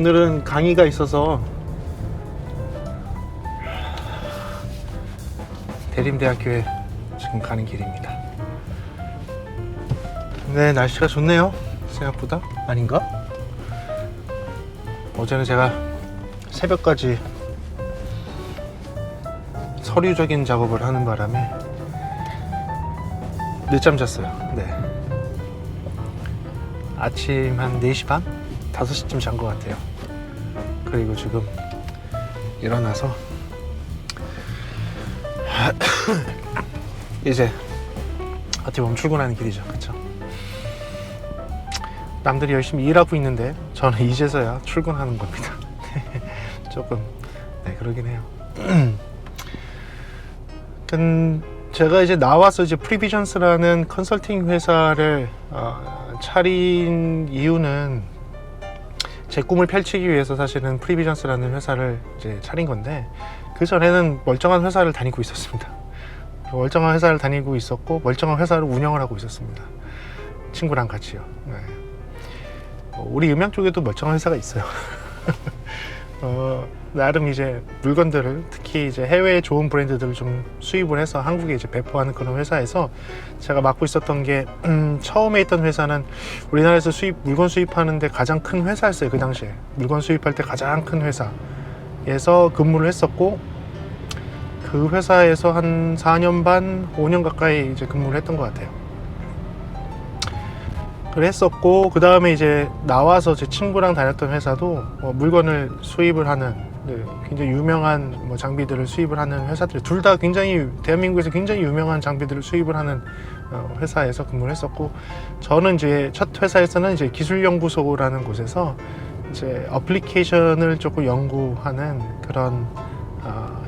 오늘은 강의가 있어서 대림대학교에 지금 가는 길입니다. 네, 날씨가 좋네요. 생각보다. 아닌가? 어제는 제가 새벽까지 서류적인 작업을 하는 바람에 늦잠 잤어요. 네. 아침 한 4시 반? 5시쯤 잔 것 같아요. 그리고 지금 일어나서 이제 어떻게 보면 출근하는 길이죠. 그쵸? 남들이 열심히 일하고 있는데 저는 이제서야 출근하는 겁니다. 조금 그러긴 해요. 제가 이제 나와서 이제 프리비전스라는 컨설팅 회사를 차린 이유는 제 꿈을 펼치기 위해서 사실은 프리비전스라는 회사를 이제 차린 건데, 그 전에는 멀쩡한 회사를 다니고 있었습니다. 멀쩡한 회사를 다니고 있었고 멀쩡한 회사를 운영을 하고 있었습니다. 친구랑 같이요. 네. 우리 음향 쪽에도 멀쩡한 회사가 있어요. 나름 이제 물건들을, 특히 이제 해외의 좋은 브랜드들을 좀 수입을 해서 한국에 이제 배포하는 그런 회사에서 제가 맡고 있었던 게, 처음에 있던 회사는 우리나라에서 물건 수입하는데 가장 큰 회사였어요. 그 당시에 물건 수입할 때 가장 큰 회사에서 근무를 했었고, 그 회사에서 한 4년 반, 5년 가까이 이제 근무를 했던 것 같아요. 그랬었고, 그 다음에 이제 나와서 제 친구랑 다녔던 회사도 물건을 수입을 하는, 굉장히 유명한 장비들을 수입을 하는 회사들, 둘 다 굉장히 대한민국에서 굉장히 유명한 장비들을 수입을 하는 회사에서 근무를 했었고, 저는 이제 첫 회사에서는 이제 기술연구소라는 곳에서 이제 어플리케이션을 조금 연구하는 그런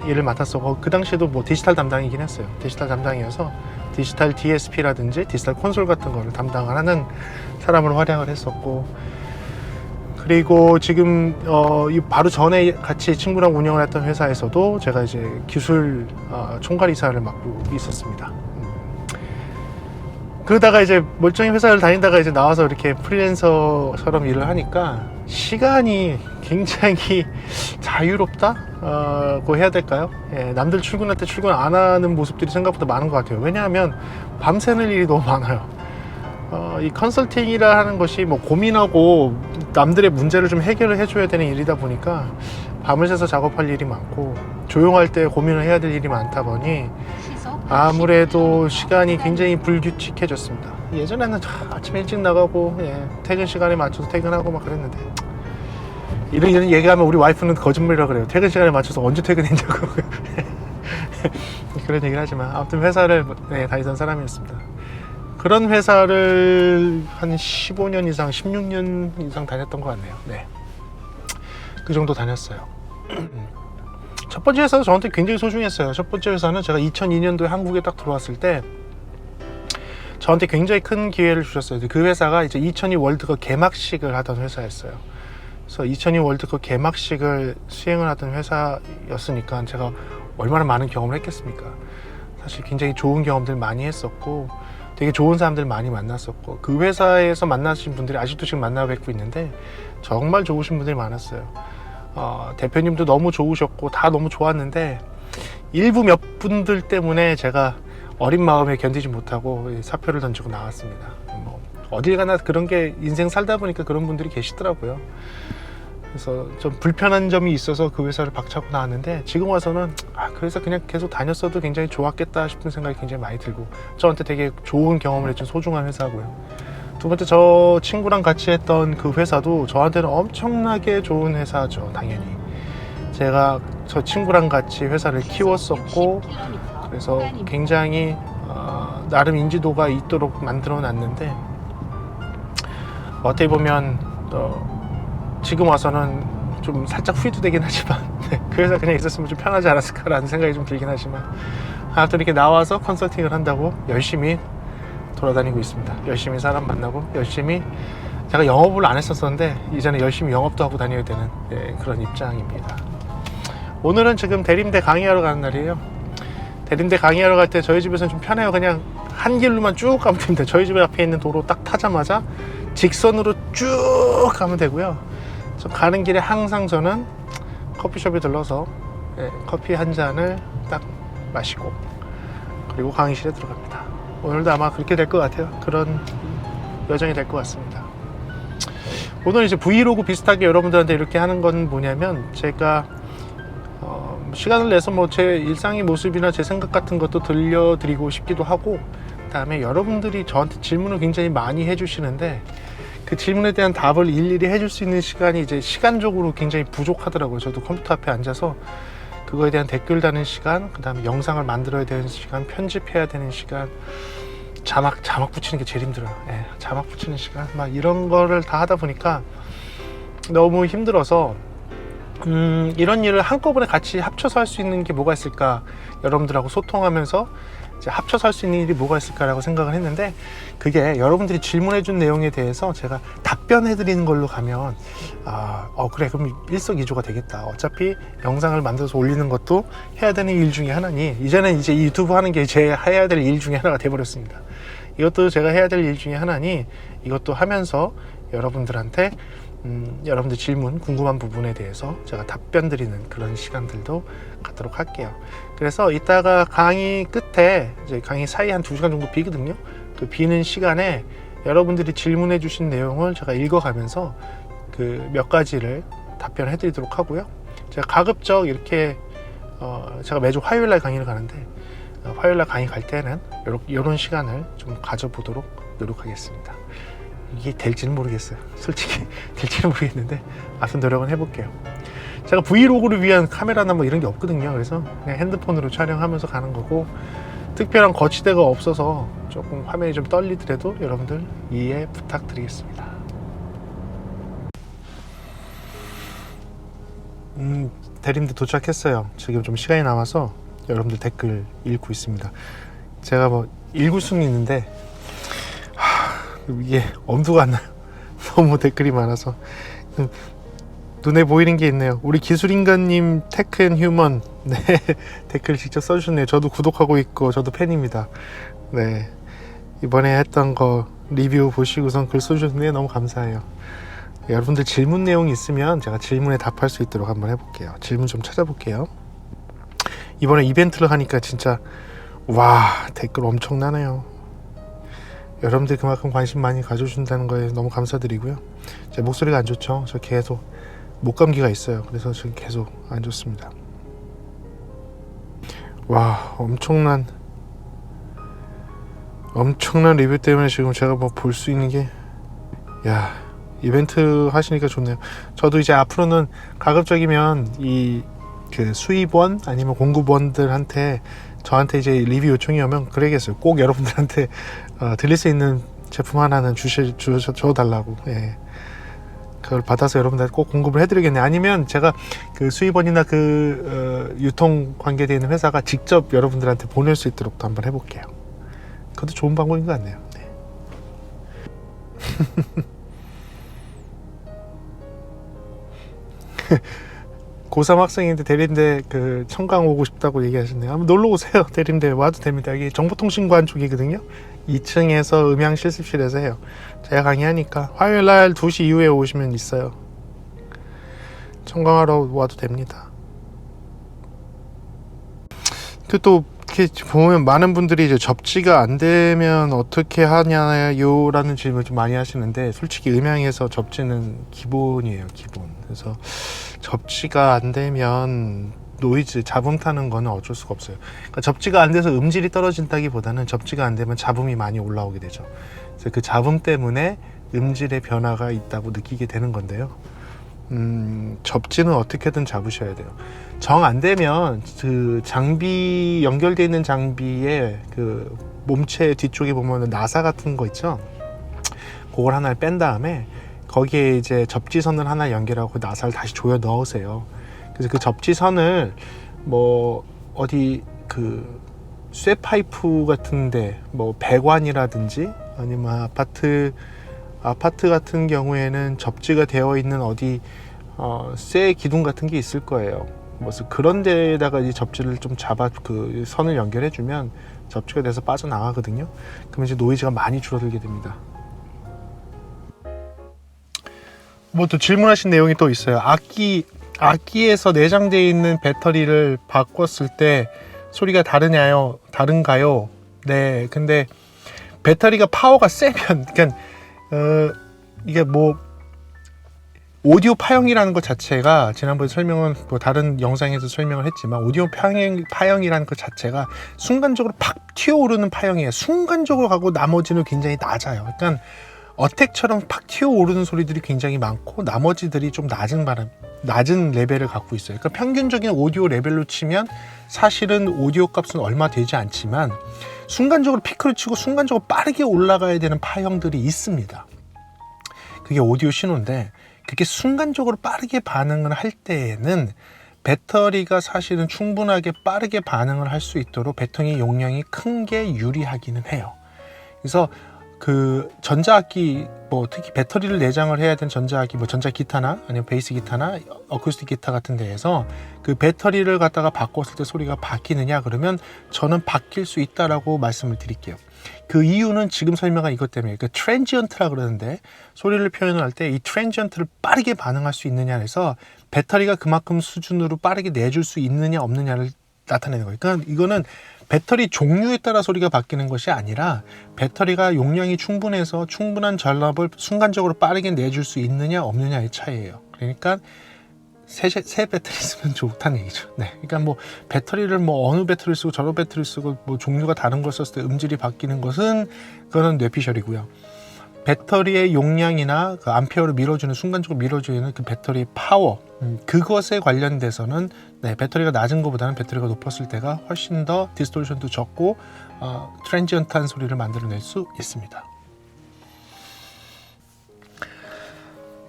일을 맡았었고, 그 당시에도 디지털 담당이긴 했어요. 디지털 담당이어서 디지털 DSP라든지 디지털 콘솔 같은 거를 담당을 하는 사람으로 활약을 했었고, 그리고 지금 바로 전에 같이 친구랑 운영을 했던 회사에서도 제가 이제 기술 총괄이사를 맡고 있었습니다. 그러다가 이제 멀쩡히 회사를 다니다가 이제 나와서 이렇게 프리랜서처럼 일을 하니까 시간이 굉장히 자유롭다고 해야 될까요? 남들 출근할 때 출근 안 하는 모습들이 생각보다 많은 것 같아요. 왜냐하면 밤새는 일이 너무 많아요. 이 컨설팅이라 하는 것이 고민하고 남들의 문제를 좀 해결을 해줘야 되는 일이다 보니까 밤을 새서 작업할 일이 많고, 조용할 때 고민을 해야 될 일이 많다 보니 아무래도 시간이 굉장히 불규칙해졌습니다. 예전에는 아침 일찍 나가고 퇴근 시간에 맞춰서 퇴근하고 막 그랬는데, 이런 얘기하면 우리 와이프는 거짓말이라고 그래요. 퇴근 시간에 맞춰서 언제 퇴근했냐고. 그런 얘기를 하지만 아무튼 회사를 다니던 사람이었습니다. 그런 회사를 한 15년 이상, 16년 이상 다녔던 것 같네요. 네. 그 정도 다녔어요. 첫 번째 회사도 저한테 굉장히 소중했어요. 첫 번째 회사는 제가 2002년도에 한국에 딱 들어왔을 때 저한테 굉장히 큰 기회를 주셨어요. 그 회사가 이제 2002 월드컵 개막식을 하던 회사였어요. 그래서 2002 월드컵 개막식을 수행을 하던 회사였으니까 제가 얼마나 많은 경험을 했겠습니까? 사실 굉장히 좋은 경험들 많이 했었고, 되게 좋은 사람들 많이 만났었고, 그 회사에서 만나신 분들이 아직도 지금 만나 뵙고 있는데 정말 좋으신 분들이 많았어요. 대표님도 너무 좋으셨고 다 너무 좋았는데, 일부 몇 분들 때문에 제가 어린 마음에 견디지 못하고 사표를 던지고 나왔습니다. 어딜 가나 그런 게, 인생 살다 보니까 그런 분들이 계시더라고요. 그래서 좀 불편한 점이 있어서 그 회사를 박차고 나왔는데, 지금 와서는 그 회사 그냥 계속 다녔어도 굉장히 좋았겠다 싶은 생각이 굉장히 많이 들고, 저한테 되게 좋은 경험을 해준 소중한 회사고요. 두 번째, 저 친구랑 같이 했던 그 회사도 저한테는 엄청나게 좋은 회사죠. 당연히 제가 저 친구랑 같이 회사를 키웠었고, 그래서 굉장히 나름 인지도가 있도록 만들어 놨는데, 어떻게 보면 지금 와서는 좀 살짝 후회도 되긴 하지만 그 회사 그냥 있었으면 좀 편하지 않았을까라는 생각이 좀 들긴 하지만, 또 이렇게 나와서 컨설팅을 한다고 열심히 돌아다니고 있습니다. 열심히 사람 만나고, 열심히, 제가 영업을 안 했었는데 이제는 열심히 영업도 하고 다녀야 되는 그런 입장입니다. 오늘은 지금 대림대 강의하러 가는 날이에요. 대림대 강의하러 갈 때 저희 집에서는 좀 편해요. 그냥 한 길로만 쭉 가면 됩니다. 저희 집 앞에 있는 도로 딱 타자마자 직선으로 쭉 가면 되고요. 저 가는 길에 항상 저는 커피숍에 들러서 커피 한 잔을 딱 마시고 그리고 강의실에 들어갑니다. 오늘도 아마 그렇게 될 것 같아요. 그런 여정이 될 것 같습니다. 오늘 이제 브이로그 비슷하게 여러분들한테 이렇게 하는 건 뭐냐면, 제가 시간을 내서 뭐 제 일상의 모습이나 제 생각 같은 것도 들려드리고 싶기도 하고, 그다음에 여러분들이 저한테 질문을 굉장히 많이 해주시는데 그 질문에 대한 답을 일일이 해줄 수 있는 시간이 이제 시간적으로 굉장히 부족하더라고요. 저도 컴퓨터 앞에 앉아서 그거에 대한 댓글 다는 시간, 그 다음에 영상을 만들어야 되는 시간, 편집해야 되는 시간, 자막 붙이는 게 제일 힘들어요. 자막 붙이는 시간, 막 이런 거를 다 하다 보니까 너무 힘들어서 이런 일을 한꺼번에 같이 합쳐서 할 수 있는 게 뭐가 있을까, 여러분들하고 소통하면서 이제 합쳐서 할 수 있는 일이 뭐가 있을까라고 생각을 했는데, 그게 여러분들이 질문해 준 내용에 대해서 제가 답변해 드리는 걸로 가면 그래, 그럼 일석이조가 되겠다. 어차피 영상을 만들어서 올리는 것도 해야 되는 일 중에 하나니, 이제는 이제 이 유튜브 하는 게 제 해야 될 일 중에 하나가 돼버렸습니다. 이것도 제가 해야 될 일 중에 하나니, 이것도 하면서 여러분들한테 여러분들 질문, 궁금한 부분에 대해서 제가 답변 드리는 그런 시간들도 갖도록 할게요. 그래서 이따가 강의 끝에, 이제 강의 사이 한 2시간 정도 비거든요. 그 비는 시간에 여러분들이 질문해 주신 내용을 제가 읽어가면서 그 몇 가지를 답변해 드리도록 하고요. 제가 가급적 이렇게 제가 매주 화요일날 강의를 가는데, 화요일날 강의 갈 때는 이런 시간을 좀 가져보도록 노력하겠습니다. 이게 될지는 모르겠어요. 솔직히 될지는 모르겠는데 아무튼 노력은 해볼게요. 제가 브이로그를 위한 카메라나 뭐 이런 게 없거든요. 그래서 그냥 핸드폰으로 촬영하면서 가는 거고, 특별한 거치대가 없어서 조금 화면이 좀 떨리더라도 여러분들 이해 부탁드리겠습니다. 대림대 도착했어요. 지금 좀 시간이 남아서 여러분들 댓글 읽고 있습니다. 제가 뭐 읽을 수는 있는데 이게 엄두가 안 나요. 너무 댓글이 많아서. 눈에 보이는 게 있네요. 우리 기술인간님 테크앤휴먼, 네, 댓글 직접 써주셨네요. 저도 구독하고 있고 저도 팬입니다. 네, 이번에 했던 거 리뷰 보시고선 글 써주셨는데 너무 감사해요. 여러분들 질문 내용이 있으면 제가 질문에 답할 수 있도록 한번 해볼게요. 질문 좀 찾아볼게요. 이번에 이벤트를 하니까 진짜 와, 댓글 엄청나네요. 여러분들이 그만큼 관심 많이 가져준다는 거에 너무 감사드리고요. 제 목소리가 안 좋죠? 저 계속 목감기가 있어요. 그래서 지금 계속 안 좋습니다. 와, 엄청난 리뷰 때문에 지금 제가 뭐 볼 수 있는 게, 야, 이벤트 하시니까 좋네요. 저도 이제 앞으로는 가급적이면 그 수입원 아니면 공급원들한테 저한테 이제 리뷰 요청이 오면 그래야겠어요. 꼭 여러분들한테 드릴 수 있는 제품 하나는 줘달라고. 예. 그걸 받아서 여러분들한테 꼭 공급을 해드리겠네. 아니면 제가 그 수입원이나 그 유통 관계되어 있는 회사가 직접 여러분들한테 보낼 수 있도록도 한번 해볼게요. 그것도 좋은 방법인 것 같네요. 네. 고3 학생인데 대림대 그 청강 오고 싶다고 얘기하셨네요. 한번 놀러 오세요. 대림대 와도 됩니다. 여기 정보통신관 쪽이거든요. 2층에서 음향 실습실에서 해요. 제가 강의하니까 화요일날 2시 이후에 오시면 있어요. 청강하러 와도 됩니다. 그 또 이렇게 보면 많은 분들이 이제 접지가 안 되면 어떻게 하냐요? 라는 질문을 좀 많이 하시는데, 솔직히 음향에서 접지는 기본이에요. 기본. 그래서 접지가 안 되면 노이즈, 잡음 타는 거는 어쩔 수가 없어요. 그러니까 접지가 안 돼서 음질이 떨어진다기보다는 접지가 안 되면 잡음이 많이 올라오게 되죠. 그래서 그 잡음 때문에 음질의 변화가 있다고 느끼게 되는 건데요. 접지는 어떻게든 잡으셔야 돼요. 정 안 되면 그 장비, 연결되어 있는 장비에 그 몸체 뒤쪽에 보면 나사 같은 거 있죠. 그걸 하나를 뺀 다음에 거기에 이제 접지선을 하나 연결하고 나사를 다시 조여 넣으세요. 그래서 그 접지선을 뭐 어디 그 쇠파이프 같은데, 뭐 배관이라든지 아니면 아파트 같은 경우에는 접지가 되어 있는 어디 쇠 기둥 같은 게 있을 거예요. 그래서 그런 데에다가 이 접지를 좀 잡아 그 선을 연결해 주면 접지가 돼서 빠져나가거든요. 그러면 이제 노이즈가 많이 줄어들게 됩니다. 뭐 또 질문하신 내용이 또 있어요. 악기에서 내장되어 있는 배터리를 바꿨을 때 소리가 다른가요? 네, 근데 배터리가 파워가 세면, 그러니까 이게 뭐 오디오 파형이라는 것 자체가 지난번에 설명은 뭐 다른 영상에서 설명을 했지만 오디오 파형이라는 것 자체가 순간적으로 팍 튀어오르는 파형이에요. 순간적으로 가고 나머지는 굉장히 낮아요. 그러니까 어택처럼 팍 튀어오르는 소리들이 굉장히 많고 나머지들이 좀 낮은 레벨을 갖고 있어요. 그러니까 평균적인 오디오 레벨로 치면 사실은 오디오 값은 얼마 되지 않지만 순간적으로 피크를 치고 순간적으로 빠르게 올라가야 되는 파형들이 있습니다. 그게 오디오 신호인데 그게 순간적으로 빠르게 반응을 할 때에는 배터리가 사실은 충분하게 빠르게 반응을 할 수 있도록 배터리 용량이 큰 게 유리하기는 해요. 그래서 그 전자악기, 뭐 특히 배터리를 내장을 해야 되는 전자악기, 뭐 전자 기타나 아니면 베이스 기타나 어쿠스틱 기타 같은 데에서 그 배터리를 갖다가 바꿨을 때 소리가 바뀌느냐 그러면 저는 바뀔 수 있다라고 말씀을 드릴게요. 그 이유는 지금 설명한 이것 때문에, 그 트랜지언트라 그러는데 소리를 표현을 할 때 이 트랜지언트를 빠르게 반응할 수 있느냐 해서 배터리가 그만큼 수준으로 빠르게 내줄 수 있느냐 없느냐를 나타내는 거예요. 그러니까 이거는 배터리 종류에 따라 소리가 바뀌는 것이 아니라 배터리가 용량이 충분해서 충분한 전압을 순간적으로 빠르게 내줄 수 있느냐 없느냐의 차이예요. 그러니까 새 배터리 쓰면 좋다는 얘기죠. 네, 그러니까 뭐 배터리를 뭐 어느 배터리 쓰고 저런 배터리 쓰고 뭐 종류가 다른 걸 썼을 때 음질이 바뀌는 것은 그거는 뇌피셜이고요. 배터리의 용량이나 그 암페어를 밀어주는, 순간적으로 밀어주는 그 배터리의 파워, 그것에 관련돼서는 네, 배터리가 낮은 것보다는 배터리가 높았을 때가 훨씬 더 디스토션도 적고 트랜지언트한 소리를 만들어낼 수 있습니다.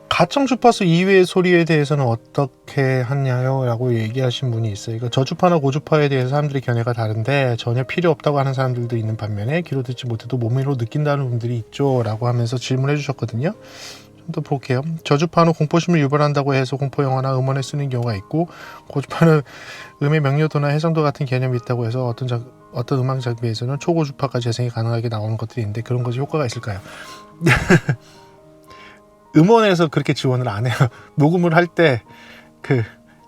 가청 주파수 이외의 소리에 대해서는 어떻게 하냐요? 라고 얘기하신 분이 있어요. 그러니까 저주파나 고주파에 대해서 사람들의 견해가 다른데 전혀 필요 없다고 하는 사람들도 있는 반면에 귀로 듣지 못해도 몸으로 느낀다는 분들이 있죠 라고 하면서 질문해 주셨거든요. 좀 더 볼게요. 저주파는 공포심을 유발한다고 해서 공포영화나 음원에 쓰는 경우가 있고, 고주파는 음의 명료도나 해상도 같은 개념이 있다고 해서 어떤 음악 장비에서는 초고주파까지 재생이 가능하게 나오는 것들이 있는데 그런 것이 효과가 있을까요? 음원에서 그렇게 지원을 안 해요. 녹음을 할 때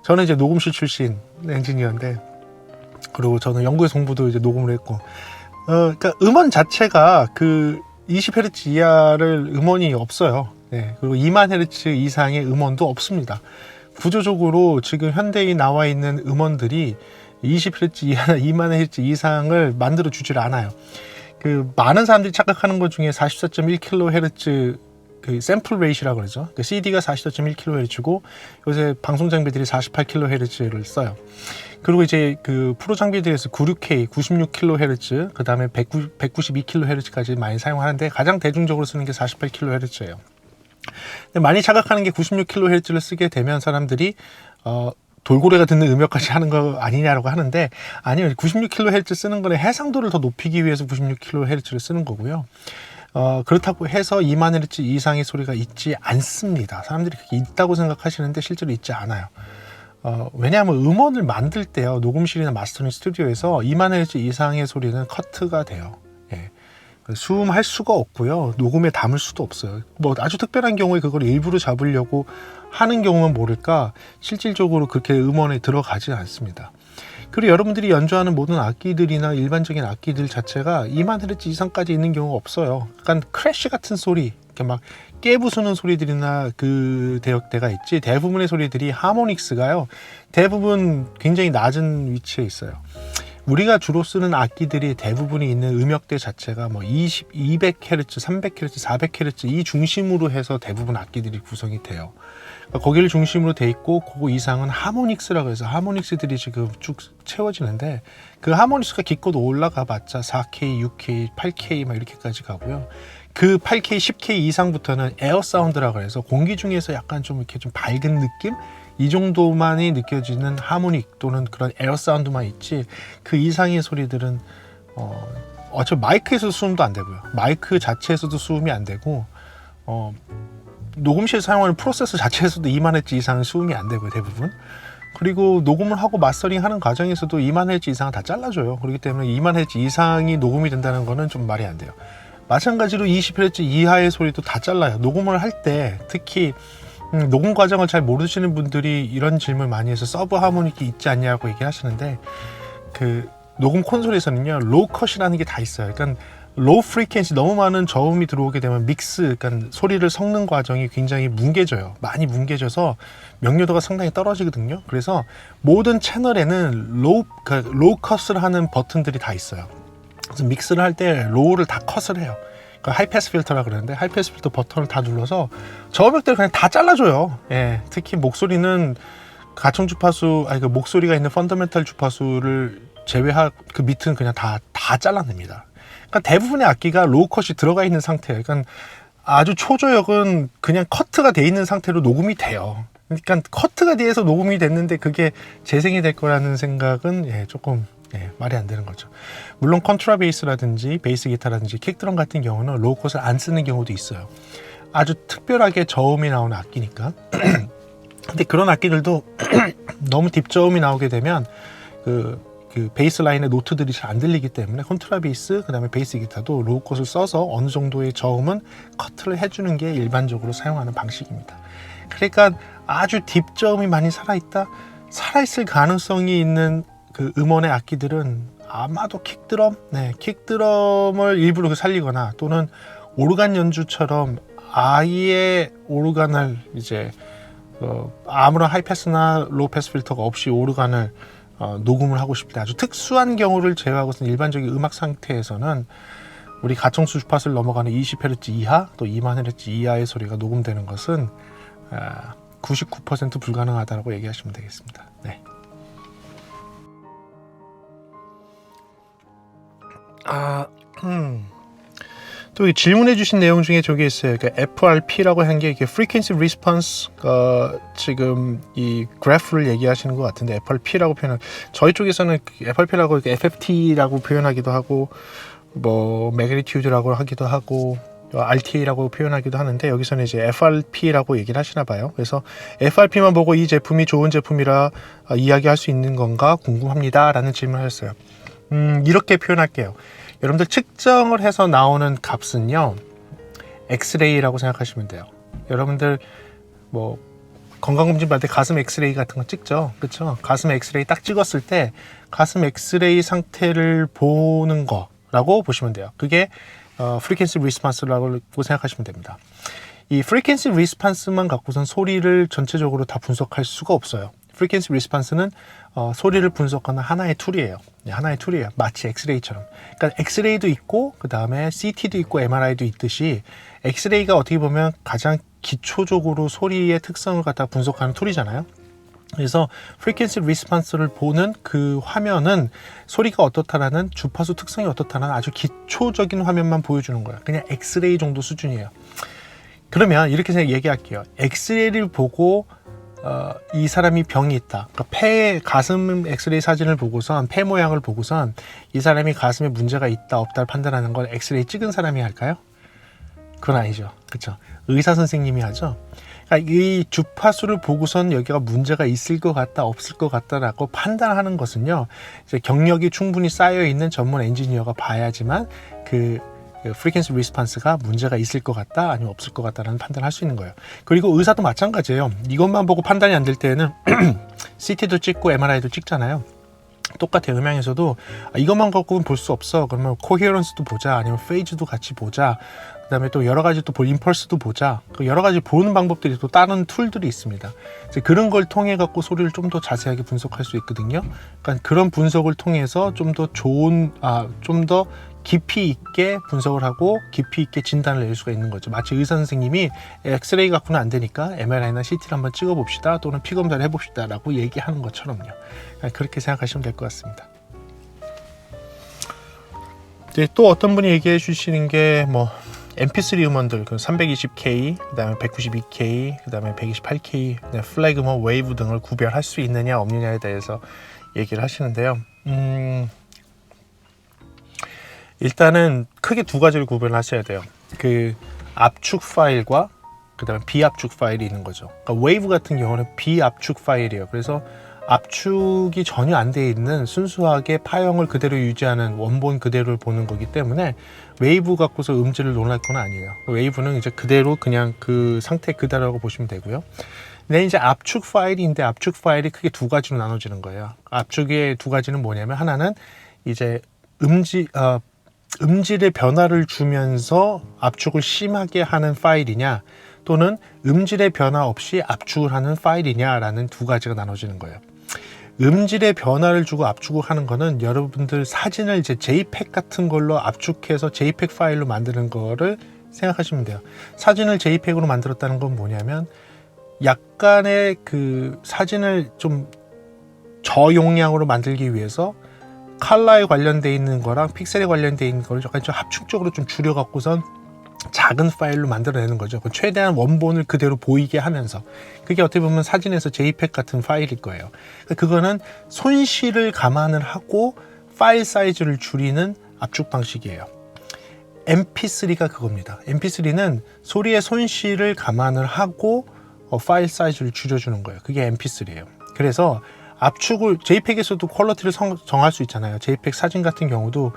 저는 이제 녹음실 출신 엔지니어인데, 그리고 저는 연구에서 공부도 이제 녹음을 했고, 그러니까 음원 자체가 그 20Hz 이하를 음원이 없어요. 네, 그리고 2만 Hz 이상의 음원도 없습니다. 구조적으로 지금 현대에 나와 있는 음원들이 20Hz 이하나 2만 Hz 이상을 만들어 주질 않아요. 그 많은 사람들이 착각하는 것 중에 44.1kHz 그 샘플 레이시라고 그러죠. 그 CD가 44.1kHz고 요새 방송 장비들이 48kHz를 써요. 그리고 이제 그 프로 장비들에서 96K, 96kHz, 그 다음에 192kHz까지 많이 사용하는데 가장 대중적으로 쓰는 게 48kHz예요. 근데 많이 착각하는 게 96kHz를 쓰게 되면 사람들이 돌고래가 듣는 음역까지 하는 거 아니냐라고 하는데, 아니요, 96kHz 쓰는 거는 해상도를 더 높이기 위해서 96kHz를 쓰는 거고요. 그렇다고 해서 2만 Hz 이상의 소리가 있지 않습니다. 사람들이 그게 있다고 생각하시는데 실제로 있지 않아요. 왜냐하면 음원을 만들 때요, 녹음실이나 마스터링 스튜디오에서 2만 Hz 이상의 소리는 커트가 돼요. 예. 수음할 수가 없고요, 녹음에 담을 수도 없어요. 뭐 아주 특별한 경우에 그걸 일부러 잡으려고 하는 경우는 모를까 실질적으로 그렇게 음원에 들어가지 않습니다. 그리고 여러분들이 연주하는 모든 악기들이나 일반적인 악기들 자체가 2만 Hz 이상까지 있는 경우가 없어요. 약간 크래쉬 같은 소리, 이렇게 막 깨부수는 소리들이나 그 대역대가 있지, 대부분의 소리들이 하모닉스가요, 대부분 굉장히 낮은 위치에 있어요. 우리가 주로 쓰는 악기들이 대부분이 있는 음역대 자체가 뭐 200Hz, 300Hz, 400Hz 이 중심으로 해서 대부분 악기들이 구성이 돼요. 그러니까 거기를 중심으로 돼 있고, 그거 이상은 하모닉스라고 해서 하모닉스들이 지금 쭉 채워지는데, 그 하모닉스가 기껏 올라가 봤자 4K, 6K, 8K 막 이렇게까지 가고요. 그 8K, 10K 이상부터는 에어 사운드라고 해서 공기 중에서 약간 좀 이렇게 좀 밝은 느낌? 이 정도만이 느껴지는 하모닉 또는 그런 에어 사운드만 있지, 그 이상의 소리들은 어차피 마이크에서 수음도 안 되고요, 마이크 자체에서도 수음이 안 되고, 녹음실에 사용하는 프로세서 자체에서도 2만 Hz 이상은 수음이 안 되고요, 대부분. 그리고 녹음을 하고 마스터링 하는 과정에서도 2만 Hz 이상은 다 잘라줘요. 그렇기 때문에 2만 Hz 이상이 녹음이 된다는 거는 좀 말이 안 돼요. 마찬가지로 20Hz 이하의 소리도 다 잘라요. 녹음을 할 때 특히 녹음 과정을 잘 모르시는 분들이 이런 질문 많이 해서 서브 하모닉이 있지 않냐고 얘기하시는데, 그 녹음 콘솔에서는요 로우 컷이라는 게 다 있어요. 그러니까 로우 프리퀀시, 너무 많은 저음이 들어오게 되면 믹스, 그러니까 소리를 섞는 과정이 굉장히 뭉개져요. 많이 뭉개져서 명료도가 상당히 떨어지거든요. 그래서 모든 채널에는 로우 컷을 하는 버튼들이 다 있어요. 그래서 믹스를 할 때 로우를 다 컷을 해요. 그러니까 하이패스 필터라 그러는데, 하이패스 필터 버튼을 다 눌러서 저음역대를 그냥 다 잘라줘요. 예, 특히 목소리는 가청 주파수, 그 목소리가 있는 펀더멘탈 주파수를 제외한 그 밑은 그냥 다 잘라냅니다. 그러니까 대부분의 악기가 로우 컷이 들어가 있는 상태예요. 그러니까 아주 초저역은 그냥 커트가 돼 있는 상태로 녹음이 돼요. 그러니까 커트가 돼서 녹음이 됐는데 그게 재생이 될 거라는 생각은 조금 말이 안 되는 거죠. 물론 컨트라베이스라든지 베이스 기타라든지 킥드럼 같은 경우는 로우 컷을 안 쓰는 경우도 있어요. 아주 특별하게 저음이 나오는 악기니까. 근데 그런 악기들도 너무 딥저음이 나오게 되면 그 베이스 라인의 노트들이 잘 안 들리기 때문에 컨트라베이스, 그 다음에 베이스 기타도 로우 컷을 써서 어느 정도의 저음은 커트를 해주는 게 일반적으로 사용하는 방식입니다. 그러니까 아주 딥저음이 많이 살아있다, 살아있을 가능성이 있는 그 음원의 악기들은 아마도 킥드럼을 일부러 살리거나, 또는 오르간 연주처럼 아예 오르간을 이제 아무런 하이패스나 로우패스 필터가 없이 오르간을 녹음을 하고 싶다, 아주 특수한 경우를 제외하고서는 일반적인 음악 상태에서는 우리 가청수 주파수를 넘어가는 20Hz 이하, 또 2만Hz 이하의 소리가 녹음되는 것은 99% 불가능하다고 얘기하시면 되겠습니다. 네. 또 질문해 주신 내용 중에 저기 있어요. 그러니까 FRP라고 한 게 이게 Frequency Response, 지금 이 그래프를 얘기하시는 것 같은데, FRP라고 표현한, 저희 쪽에서는 FRP라고 FFT라고 표현하기도 하고, 뭐 Magnitude라고 하기도 하고, RTA라고 표현하기도 하는데, 여기서는 이제 FRP라고 얘기를 하시나 봐요. 그래서 FRP만 보고 이 제품이 좋은 제품이라 이야기할 수 있는 건가 궁금합니다 라는 질문을 하셨어요. 이렇게 표현할게요. 여러분들 측정을 해서 나오는 값은요, 엑스레이라고 생각하시면 돼요. 여러분들 뭐 건강검진 받을 때 가슴 엑스레이 같은 거 찍죠, 그렇죠? 가슴 엑스레이 딱 찍었을 때 가슴 엑스레이 상태를 보는 거라고 보시면 돼요. 그게 frequency response라고 생각하시면 됩니다. 이 frequency response만 갖고선 소리를 전체적으로 다 분석할 수가 없어요. frequency response는 소리를 분석하는 하나의 툴이에요. 하나의 툴이에요. 마치 엑스레이처럼. 그러니까 엑스레이도 있고, 그 다음에 CT도 있고, MRI도 있듯이, 엑스레이가 어떻게 보면 가장 기초적으로 소리의 특성을 갖다 분석하는 툴이잖아요. 그래서 frequency response를 보는 그 화면은 소리가 어떻다라는, 주파수 특성이 어떻다라는 아주 기초적인 화면만 보여주는 거예요. 그냥 엑스레이 정도 수준이에요. 그러면 이렇게 얘기할게요. 엑스레이를 보고 이 사람이 병이 있다, 그러니까 가슴 엑스레이 사진을 보고선, 폐 모양을 보고선 이 사람이 가슴에 문제가 있다 없다를 판단하는 걸 엑스레이 찍은 사람이 할까요? 그건 아니죠, 그렇죠? 의사 선생님이 하죠. 그러니까 이 주파수를 보고선 여기가 문제가 있을 것 같다 없을 것 같다라고 판단하는 것은요, 이제 경력이 충분히 쌓여 있는 전문 엔지니어가 봐야지만 그 frequency response가 문제가 있을 것 같다 아니면 없을 것 같다라는 판단을 할 수 있는 거예요. 그리고 의사도 마찬가지예요. 이것만 보고 판단이 안 될 때는 CT도 찍고 MRI도 찍잖아요. 똑같아요. 음향에서도 이것만 갖고는 볼 수 없어, 그러면 코헤런스도 보자, 아니면 페이즈도 같이 보자, 그 다음에 또 여러 가지 또 임펄스도 보자, 여러 가지 보는 방법들이 또 다른 툴들이 있습니다. 그런 걸 통해 갖고 소리를 좀 더 자세하게 분석할 수 있거든요. 그러니까 그런 분석을 통해서 좀 더 좋은, 좀 더 깊이 있게 분석을 하고 깊이 있게 진단을 낼 수가 있는 거죠. 마치 의사 선생님이 엑스레이 갖고는 안 되니까 MRI나 CT를 한번 찍어봅시다, 또는 피 검사를 해봅시다 라고 얘기하는 것처럼요. 그렇게 생각하시면 될 것 같습니다. 네, 또 어떤 분이 얘기해 주시는 게 뭐 MP3 음원들, 320K, 그 다음에 192K, 그 다음에 128K, 플래그 음원, 웨이브 등을 구별할 수 있느냐 없느냐에 대해서 얘기를 하시는데요. 일단은 크게 두 가지를 구별하셔야 돼요. 그 압축 파일과 그 다음에 비압축 파일이 있는 거죠. 그러니까 웨이브 같은 경우는 비압축 파일이에요. 그래서 압축이 전혀 안 돼 있는 순수하게 파형을 그대로 유지하는 원본 그대로를 보는 거기 때문에 웨이브 갖고서 음질을 논할 건 아니에요. 웨이브는 이제 그대로 그냥 그 상태 그대로라고 보시면 되고요. 근데 이제 압축 파일인데 압축 파일이 크게 두 가지로 나눠지는 거예요. 압축의 두 가지는 뭐냐면 하나는 이제 음질의 변화를 주면서 압축을 심하게 하는 파일이냐 또는 음질의 변화 없이 압축을 하는 파일이냐라는 두 가지가 나눠지는 거예요. 음질의 변화를 주고 압축을 하는 거는 여러분들 사진을 이제 JPEG 같은 걸로 압축해서 JPEG 파일로 만드는 거를 생각하시면 돼요. 사진을 JPEG으로 만들었다는 건 뭐냐면 약간의 그 사진을 좀 저용량으로 만들기 위해서 컬러에 관련되어 있는 거랑 픽셀에 관련되어 있는 걸 약간 좀 합축적으로 좀 줄여갖고선 작은 파일로 만들어내는 거죠. 최대한 원본을 그대로 보이게 하면서 그게 어떻게 보면 사진에서 JPEG 같은 파일일 거예요. 그거는 손실을 감안을 하고 파일 사이즈를 줄이는 압축 방식이에요. MP3가 그겁니다. MP3는 소리의 손실을 감안을 하고 파일 사이즈를 줄여주는 거예요. 그게 MP3예요. 그래서 압축을 JPEG에서도 퀄리티를 정할 수 있잖아요. JPEG 사진 같은 경우도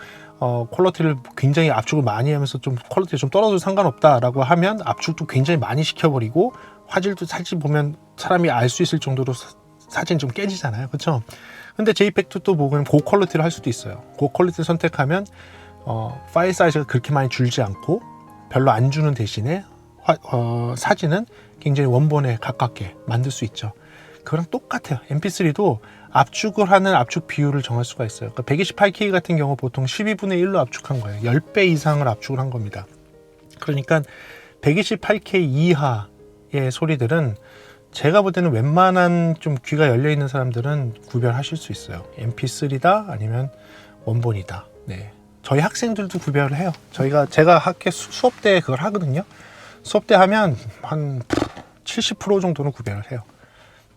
퀄리티를 굉장히 압축을 많이 하면서 좀 퀄리티가 좀 떨어져도 상관없다라고 하면 압축도 굉장히 많이 시켜버리고 화질도 사진 보면 사람이 알 수 있을 정도로 사진 좀 깨지잖아요. 그렇죠? 근데 JPEG도 또 보면 고퀄리티를 할 수도 있어요. 고퀄리티를 선택하면 파일 사이즈가 그렇게 많이 줄지 않고 별로 안 주는 대신에 사진은 굉장히 원본에 가깝게 만들 수 있죠. 그거랑 똑같아요. MP3도 압축을 하는 압축 비율을 정할 수가 있어요. 그러니까 128K 같은 경우 보통 12분의 1로 압축한 거예요. 10배 이상을 압축을 한 겁니다. 그러니까 128K 이하의 소리들은 제가 볼 때는 웬만한 좀 귀가 열려 있는 사람들은 구별하실 수 있어요. MP3다 아니면 원본이다. 네. 저희 학생들도 구별을 해요. 제가 학교 수업 때 그걸 하거든요. 수업 때 하면 한 70% 정도는 구별을 해요.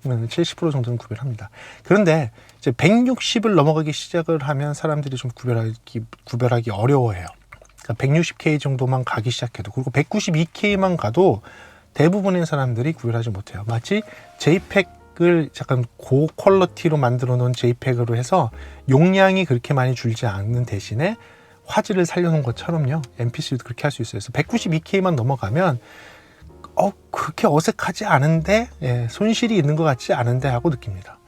70% 정도는 구별합니다. 그런데 이제 160을 넘어가기 시작을 하면 사람들이 좀 구별하기 어려워해요. 그러니까 160K 정도만 가기 시작해도, 그리고 192K만 가도 대부분의 사람들이 구별하지 못해요. 마치 JPEG을 약간 고퀄리티로 만들어 놓은 JPEG으로 해서 용량이 그렇게 많이 줄지 않는 대신에 화질을 살려놓은 것처럼요. MP3도 그렇게 할 수 있어요. 그래서 192K만 넘어가면 그렇게 어색하지 않은데, 손실이 있는 것 같지 않은데 하고 느낍니다.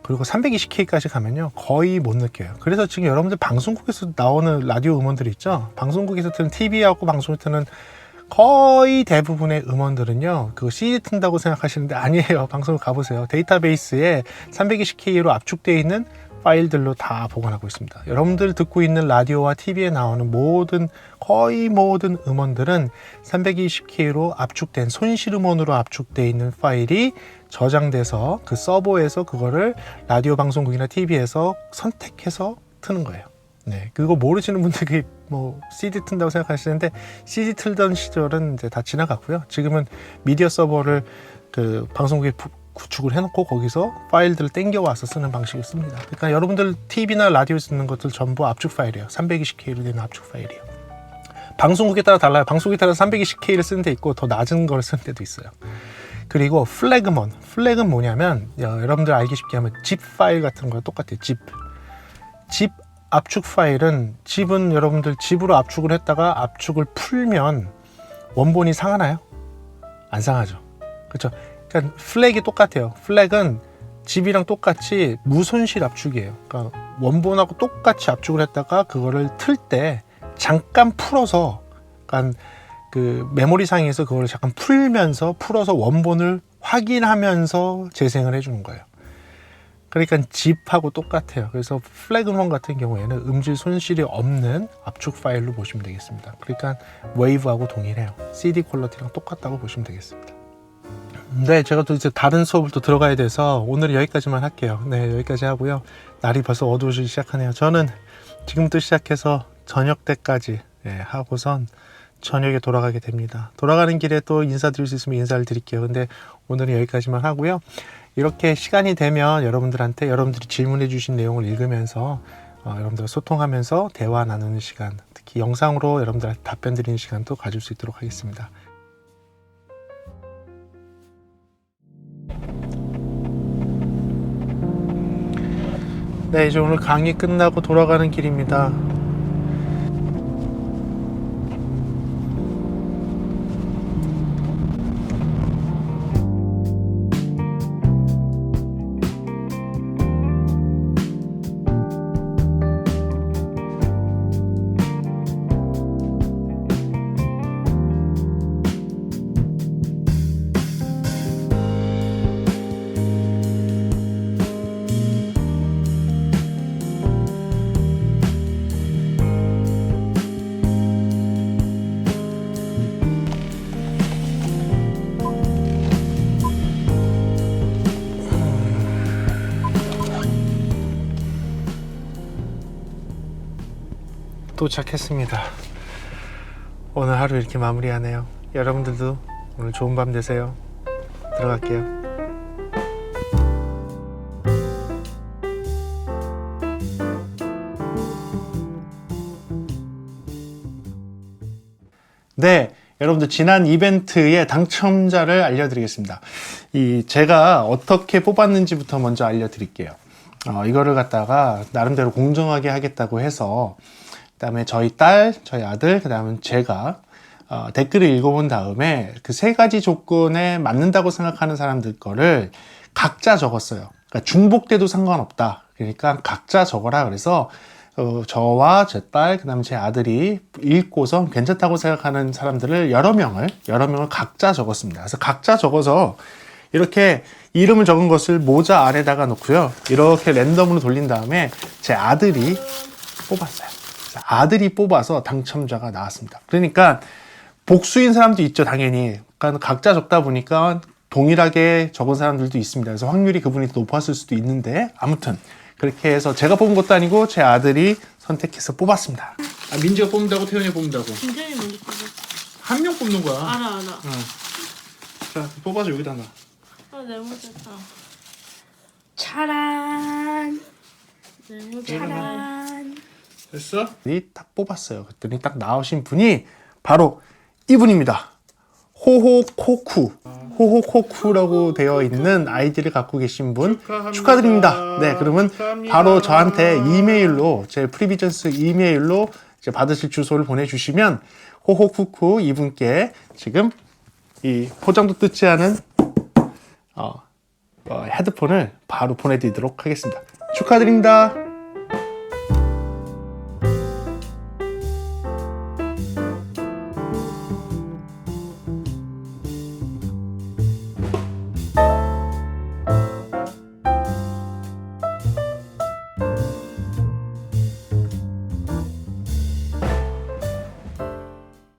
그리고 320K까지 가면요 거의 못 느껴요. 그래서 지금 여러분들 방송국에서 나오는 라디오 음원들 있죠, 방송국에서 트는 TV하고 방송을 트는 거의 대부분의 음원들은요 그 CD 튼다고 생각하시는데 아니에요. 방송을 가보세요. 데이터베이스에 320K로 압축되어 있는 파일들로 다 보관하고 있습니다. 여러분들 듣고 있는 라디오와 TV에 나오는 거의 모든 음원들은 320K로 압축된, 손실 음원으로 압축되어 있는 파일이 저장돼서 그 서버에서 그거를 라디오 방송국이나 TV에서 선택해서 트는 거예요. 네, 그거 모르시는 분들이 CD 튼다고 생각하시는데, CD 틀던 시절은 이제 다 지나갔고요. 지금은 미디어 서버를 그 방송국에 구축을 해놓고 거기서 파일들을 땡겨와서 쓰는 방식을 씁니다. 그러니까 여러분들 TV나 라디오에서 듣는 것들 전부 압축 파일이에요. 320K로 되는 압축 파일이에요. 방송국에 따라 달라요. 방송국에 따라 320K를 쓰는 데 있고 더 낮은 걸 쓰는 데도 있어요. 그리고 플래그는 뭐냐면, 여러분들 알기 쉽게 하면 zip 파일 같은 거랑 똑같아요. zip 압축 파일은, zip은 여러분들 zip으로 압축을 했다가 압축을 풀면 원본이 상하나요? 안 상하죠. 그렇죠? 그러니까 플렉이 똑같아요. 플렉은 zip이랑 똑같이 무손실 압축이에요. 그러니까 원본하고 똑같이 압축을 했다가 그거를 틀 때 잠깐 풀어서, 그러니까 그 메모리 상에서 그걸 잠깐 풀어서 원본을 확인하면서 재생을 해주는 거예요. 그러니까 zip하고 똑같아요. 그래서 플래그먼 같은 경우에는 음질 손실이 없는 압축 파일로 보시면 되겠습니다. 그러니까 웨이브하고 동일해요. CD 퀄리티랑 똑같다고 보시면 되겠습니다. 네, 제가 또 이제 다른 수업을 또 들어가야 돼서 오늘은 여기까지만 할게요. 네, 여기까지 하고요. 날이 벌써 어두워지기 시작하네요. 저는 지금부터 시작해서 저녁 때까지 하고선 저녁에 돌아가게 됩니다. 돌아가는 길에 또 인사드릴 수 있으면 인사를 드릴게요. 근데 오늘은 여기까지만 하고요. 이렇게 시간이 되면 여러분들한테 여러분들이 질문해 주신 내용을 읽으면서 여러분들과 소통하면서 대화 나누는 시간, 특히 영상으로 여러분들한테 답변 드리는 시간도 가질 수 있도록 하겠습니다. 네, 이제 오늘 강의 끝나고 돌아가는 길입니다. 도착했습니다. 오늘 하루 이렇게 마무리하네요. 여러분들도 오늘 좋은 밤 되세요. 들어갈게요. 네, 여러분들 지난 이벤트의 당첨자를 알려드리겠습니다. 제가 어떻게 뽑았는지부터 먼저 알려드릴게요. 이거를 갖다가 나름대로 공정하게 하겠다고 해서 그다음에 저희 딸, 저희 아들, 그다음에 제가 댓글을 읽어본 다음에 그 세 가지 조건에 맞는다고 생각하는 사람들 거를 각자 적었어요. 그러니까 중복돼도 상관없다. 그러니까 각자 적어라. 그래서 저와 제 딸, 그다음에 제 아들이 읽고서 괜찮다고 생각하는 사람들을 여러 명을 각자 적었습니다. 그래서 각자 적어서 이렇게 이름을 적은 것을 모자 안에다가 놓고요. 이렇게 랜덤으로 돌린 다음에 제 아들이 뽑았어요. 아들이 뽑아서 당첨자가 나왔습니다. 그러니까 복수인 사람도 있죠, 당연히. 그러니까 각자 적다 보니까 동일하게 적은 사람들도 있습니다. 그래서 확률이 그분이 높았을 수도 있는데 아무튼 그렇게 해서 제가 뽑은 것도 아니고 제 아들이 선택해서 뽑았습니다. 민지가 뽑는다고, 태연이가 뽑는다고? 민정이 먼저 뽑았어. 한 명 뽑는 거야. 알아. 자, 뽑아서 여기다 놔. 네모졌다. 차란. 네모졌다. 차란. 됐어? 딱 뽑았어요. 그랬더니 딱 나오신 분이 바로 이분입니다. 호호코쿠라고 되어 있는 아이디를 갖고 계신 분 축하드립니다. 네, 그러면 바로 저한테 이메일로, 제 프리비전스 이메일로 이제 받으실 주소를 보내주시면 호호쿠쿠 이분께 지금 이 포장도 뜯지 않은 헤드폰을 바로 보내드리도록 하겠습니다. 축하드립니다.